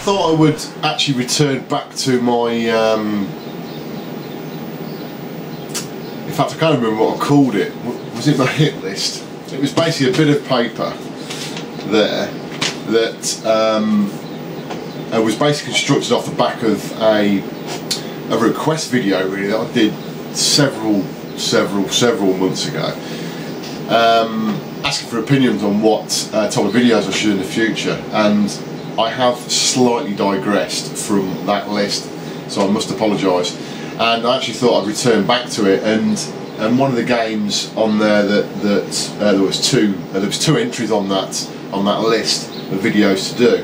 thought I would actually return back to my, in fact I can't remember what I called it. Was it my hit list? It was basically a bit of paper there that was basically constructed off the back of a request video really that I did several months ago, asking for opinions on what type of videos I should in the future, and I have slightly digressed from that list, so I must apologise. And I actually thought I'd return back to it, and one of the games on there there was two entries on that list of videos to do.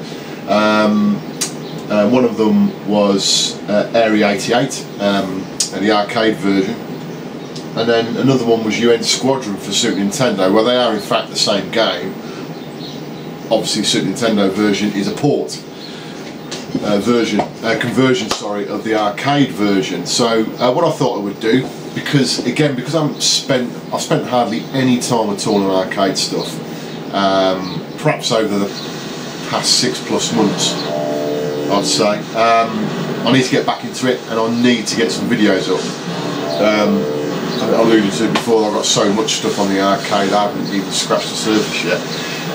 One of them was Area 88, the arcade version, and then another one was Squadron for Super Nintendo. Well, they are in fact the same game. Obviously, Super Nintendo version is a conversion, sorry, of the arcade version. So what I thought I would do, because I've spent hardly any time at all on arcade stuff, perhaps over the past 6+ months, I'd say. I need to get back into it, and I need to get some videos up. I alluded to it before, I've got so much stuff on the arcade, I haven't even scratched the surface yet.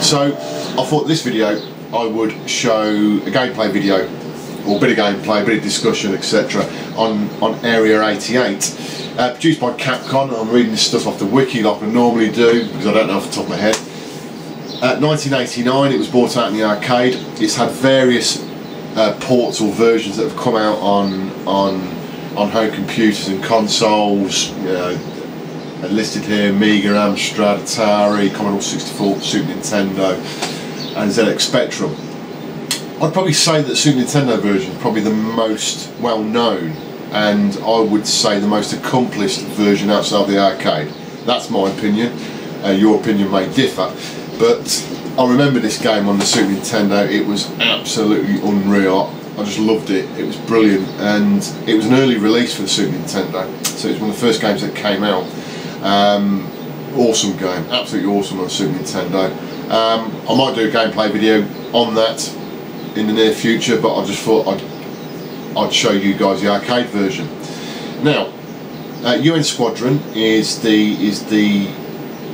So I thought this video I would show a gameplay video, or a bit of gameplay, a bit of discussion, etc. on Area 88, produced by Capcom. I'm reading this stuff off the wiki like I normally do, because I don't know off the top of my head. 1989 it was brought out in the arcade. It's had various ports or versions that have come out on home computers and consoles, you know, listed here: Amiga, Amstrad, Atari, Commodore 64, Super Nintendo and ZX Spectrum. I'd probably say that the Super Nintendo version is probably the most well known, and I would say the most accomplished version outside the arcade. That's my opinion. Your opinion may differ, but I remember this game on the Super Nintendo. It was absolutely unreal. I just loved it. It was brilliant, and it was an early release for the Super Nintendo, so it was one of the first games that came out. Awesome game, absolutely awesome on the Super Nintendo. I might do a gameplay video on that in the near future, but I just thought I'd show you guys the arcade version. Now, UN Squadron is the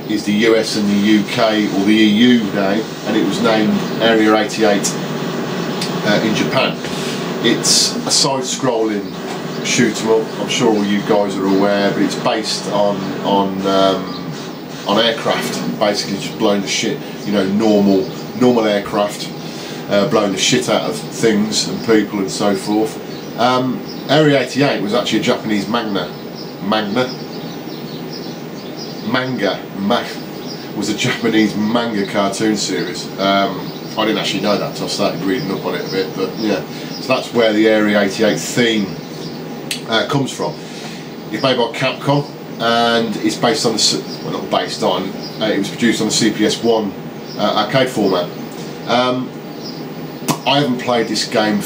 US and the UK, or the EU name, and it was named Area 88 in Japan. It's a side-scrolling shoot 'em up. I'm sure all you guys are aware, but it's based on aircraft, basically just blowing the shit, you know, normal aircraft, blowing the shit out of things and people and so forth. Area 88 was actually a Japanese was a Japanese manga cartoon series. I didn't actually know that until I started reading up on it a bit, but yeah, so that's where the Area 88 theme comes from. It's made by Capcom, and it's based on well, not based on, it was produced on the CPS-1 arcade format. I haven't played this game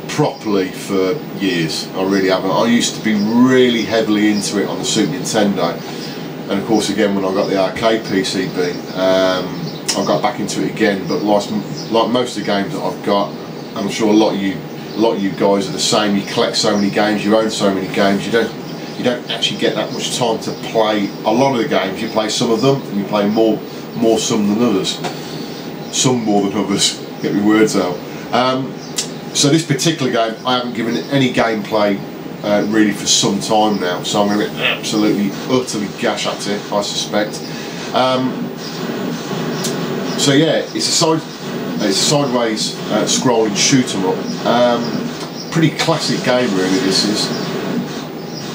properly for years. I really haven't. I used to be really heavily into it on the Super Nintendo, and of course again when I got the arcade PCB, I got back into it again. But like most of the games that I've got, and I'm sure a lot of you guys are the same. You collect so many games, you own so many games, you don't actually get that much time to play a lot of the games. You play some of them, and you play more some than others. Some more than others. Get my words out. So this particular game, I haven't given it any gameplay really for some time now, so I'm going to absolutely, utterly gash at it, I suspect. So yeah, it's a sideways scrolling shoot 'em up. Pretty classic game really, this is.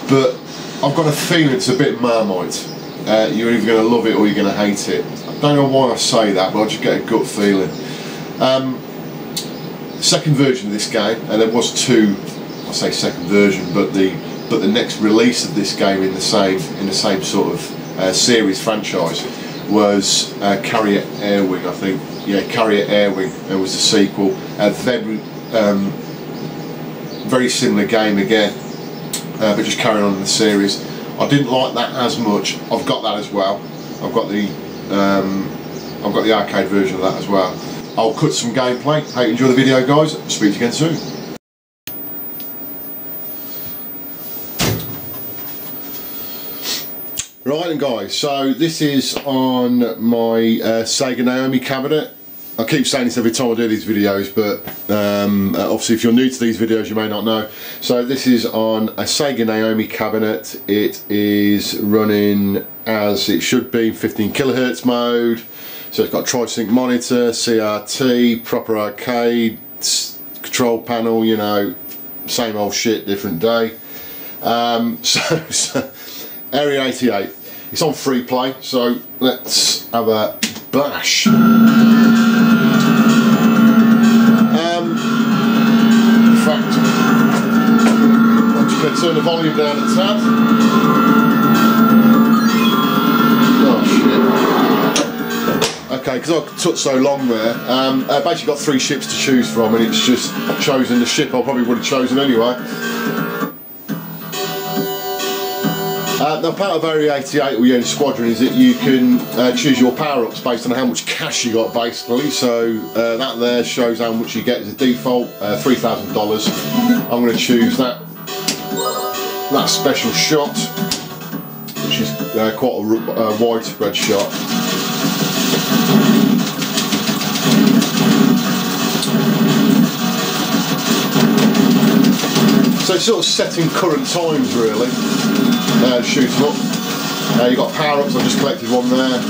But I've got a feeling it's a bit Marmite. You're either going to love it or you're going to hate it. I don't know why I say that, but I just get a gut feeling. Second version of this game, and there was two. I say second version, but the next release of this game in the same sort of series franchise was Carrier Airwing, I think. Yeah, Carrier Airwing. It was the sequel. Very similar game again, but just carrying on in the series. I didn't like that as much. I've got that as well. I've got the arcade version of that as well. I'll cut some gameplay. Hope you enjoy the video, guys. Speak to you again soon. Right then, guys, so this is on my SEGA Naomi cabinet. I keep saying this every time I do these videos, but obviously if you're new to these videos you may not know. So this is on a SEGA Naomi cabinet. It is running as it should be, 15 kilohertz mode. So it's got tri-sync monitor, CRT, proper arcade, control panel, you know, same old shit, different day. So Area 88. It's on free play, so let's have a bash. In fact, I'm just going to turn the volume down a tad. Oh shit. Okay, because I took so long there, I basically got 3 ships to choose from, and it's just chosen the ship I probably would have chosen anyway. Now, part of Area 88 or your Squadron is that you can choose your power-ups based on how much cash you got, basically. So that there shows how much you get as a default, $3,000. I'm going to choose that special shot, which is quite a widespread shot. So it's sort of setting current times, really. Shoot them up. You've got power-ups, I've just collected one there.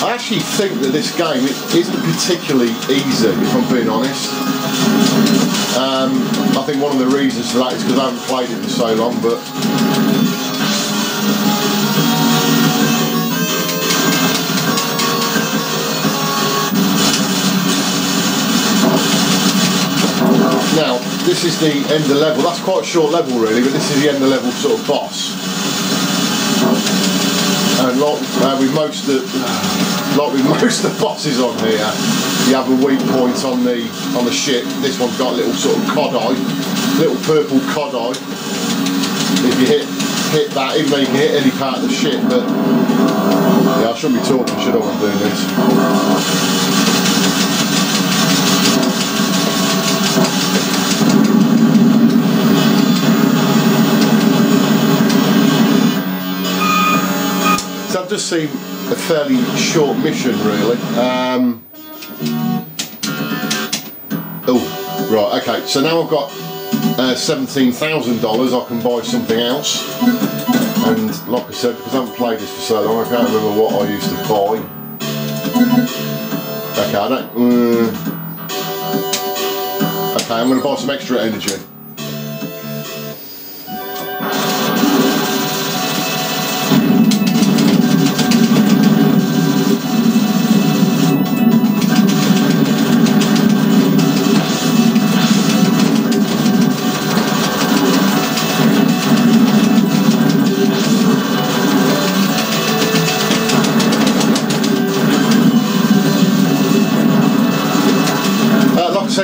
I actually think that this game isn't particularly easy, if I'm being honest. I think one of the reasons for that is because I haven't played it for so long, but now, this is the end of level. That's quite a short level really, but this is the end of level sort of boss. And like with most of the bosses on here, you have a weak point on the ship. This one's got a little sort of cod eye, little purple cod eye. If you hit that, even though you can hit any part of the ship, but yeah, I shouldn't be talking, should I, when I'm doing this? That does seem a fairly short mission, really. Oh, right, okay. So now I've got $17,000. I can buy something else. And like I said, because I haven't played this for so long, I can't remember what I used to buy. Okay, I don't. Okay, I'm going to buy some extra energy.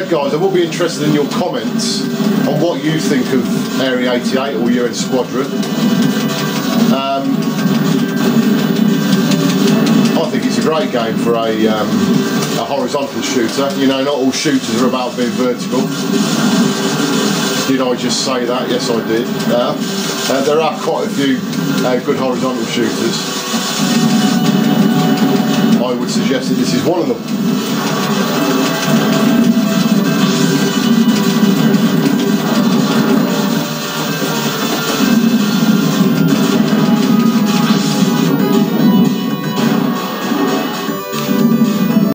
Guys, I will be interested in your comments on what you think of Area 88 or UN Squadron. I think it's a great game for a horizontal shooter. You know, not all shooters are about being vertical. Did I just say that? Yes, I did. There are quite a few good horizontal shooters. I would suggest that this is one of them.